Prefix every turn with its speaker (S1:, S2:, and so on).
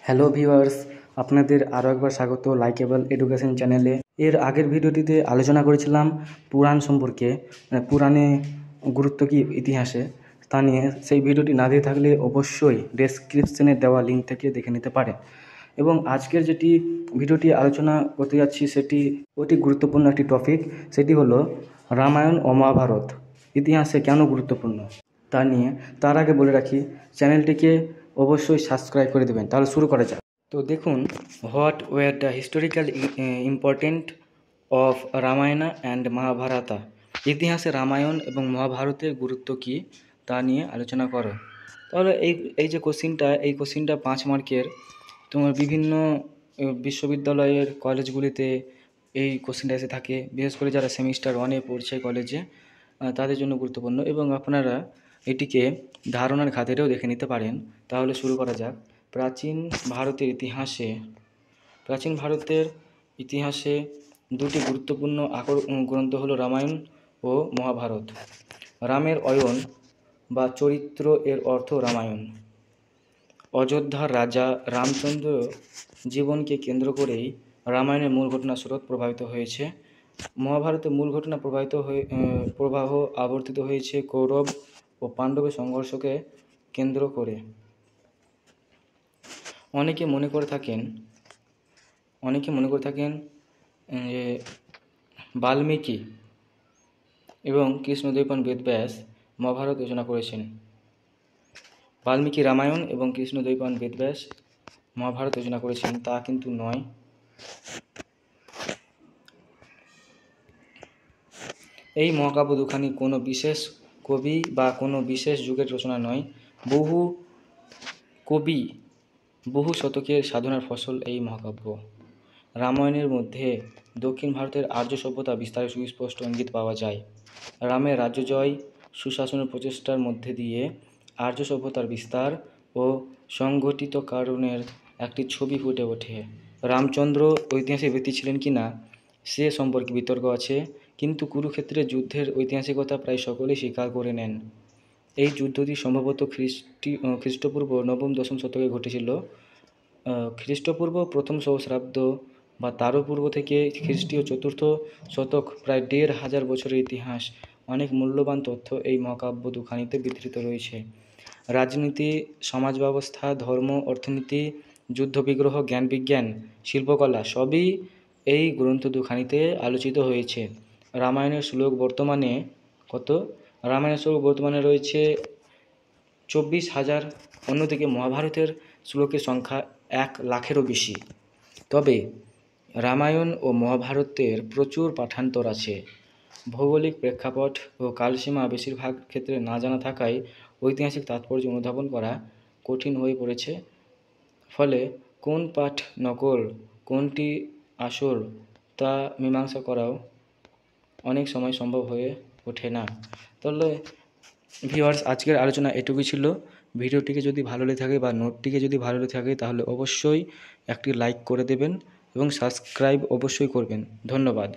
S1: Hello viewers, আপনাদের আরও একবার স্বাগত লাইকেবল এডুকেশন চ্যানেলে। এর আগের ভিডিওটিতে আলোচনা করেছিলাম পুরাণ সম্পর্কে, পুরাণে গুরুত্ব কী ইতিহাসে, তা নিয়ে। সেই ভিডিওটি না দিয়ে থাকলে অবশ্যই ডেসক্রিপশনে দেওয়া লিঙ্ক থেকে দেখে নিতে পারেন। এবং আজকের যেটি ভিডিওটি আলোচনা করতে যাচ্ছি সেটি অতি গুরুত্বপূর্ণ একটি টপিক, সেটি হলো রামায়ণ ও মহাভারত ইতিহাসে কেন গুরুত্বপূর্ণ তা নিয়ে। তার আগে বলে রাখি, চ্যানেলটিকে অবশ্যই সাবস্ক্রাইব করে দেবেন। তাহলে শুরু করা যাক। তো দেখুন, what were the historical important of Ramayana and Mahabharata. ইতিহাসে রামায়ণ এবং মহাভারতের গুরুত্ব কী তা নিয়ে আলোচনা করো। তাহলে এই যে কোশ্চিনটা 5 মার্কের। তোমার বিভিন্ন বিশ্ববিদ্যালয়ের কলেজগুলিতে এই কোশ্চিনটা এসে থাকে, বিশেষ করে যারা সেমিস্টার 1-এ পড়ছে কলেজে, তাদের জন্য গুরুত্বপূর্ণ। এবং আপনারা এটিকে ধারণার খাতিরেও দেখে নিতে পারেন। তাহলে শুরু করা যাক। প্রাচীন ভারতের ইতিহাসে দুটি গুরুত্বপূর্ণ গ্রন্থ হলো রামায়ণ ও মহাভারত। রামের অয়ন বা চরিত্র এর অর্থ রামায়ণ। অযোধ্যার রাজা রামচন্দ্র জীবনকে কেন্দ্র করেই রামায়ণের মূল ঘটনা স্রোত প্রভাবিত হয়েছে। মহাভারতের মূল ঘটনা প্রবাহ আবর্তিত হয়েছে কৌরব ও পাণ্ডবের সংঘর্ষকে কেন্দ্র করে। অনেকে মনে করে থাকেন যে বাল্মীকি এবং কৃষ্ণদ্বৈপায়ন বেদব্যাস মহাভারত রচনা করেছেন। বাল্মীকি রামায়ণ এবং কৃষ্ণদ্বৈপায়ন বেদব্যাস মহাভারত রচনা করেছেন, তা কিন্তু নয়। এই মহাকাব্য দুখানি কোনো বিশেষ কবি বা কোনো বিশেষ যুগের রচনা নয়। বহু শতকের সাধনার ফসল এই মহাকাব্য। রামায়ণের মধ্যে দক্ষিণ ভারতের আর্য সভ্যতা বিস্তারের সুস্পষ্ট ইঙ্গিত পাওয়া যায়। রামের রাজ্যজয়, সুশাসনের প্রচেষ্টার মধ্যে দিয়ে আর্য সভ্যতার বিস্তার ও সংগঠিত কারণের একটি ছবি ফুটে ওঠে। রামচন্দ্র ঐতিহাসিক ব্যক্তি ছিলেন কি না সে সম্পর্কে বিতর্ক আছে, কিন্তু কুরুক্ষেত্রের যুদ্ধের ঐতিহাসিকতা প্রায় সকলেই স্বীকার করে নেন। এই যুদ্ধটি সম্ভবত খ্রিস্টপূর্ব 9ম-10ম শতকে ঘটেছিল। খ্রিস্টপূর্ব 1ম সহস্রাব্দ বা তারও পূর্ব থেকে খ্রিস্টীয় 4র্থ শতক, প্রায় 1500 বছরের ইতিহাস। অনেক মূল্যবান তথ্য এই মহাকাব্য দুখানিতে বিধৃত রয়েছে। রাজনীতি, সমাজ ব্যবস্থা, ধর্ম, অর্থনীতি, যুদ্ধবিগ্রহ, জ্ঞান বিজ্ঞান, শিল্পকলা সবই এই গ্রন্থ দুখানিতে আলোচিত হয়েছে। রামায়ণের শ্লোক বর্তমানে রয়েছে 24,000। অন্যদিকে মহাভারতের শ্লোকের সংখ্যা 1 লাখেরও বেশি। তবে রামায়ণ ও মহাভারতের প্রচুর পাঠান্তর আছে। ভৌগোলিক প্রেক্ষাপট ও কালসীমা বেশিরভাগ ক্ষেত্রে না জানা থাকায় ঐতিহাসিক তাৎপর্য অনুধাবন করা কঠিন হয়ে পড়েছে। ফলে কোন পাঠ নকল, কোনটি আসল তা মীমাংসা করাও অনেক সময় সম্ভব হয়ে ওঠে না। তাহলে ভিউয়ার্স, আজকের আলোচনা এটুকুই ছিল। ভিডিওটিকে যদি ভালো লেগে থাকে বা নোটটিকে যদি ভালো লেগে থাকে তাহলে অবশ্যই একটি লাইক করে দেবেন এবং সাবস্ক্রাইব অবশ্যই করবেন। ধন্যবাদ।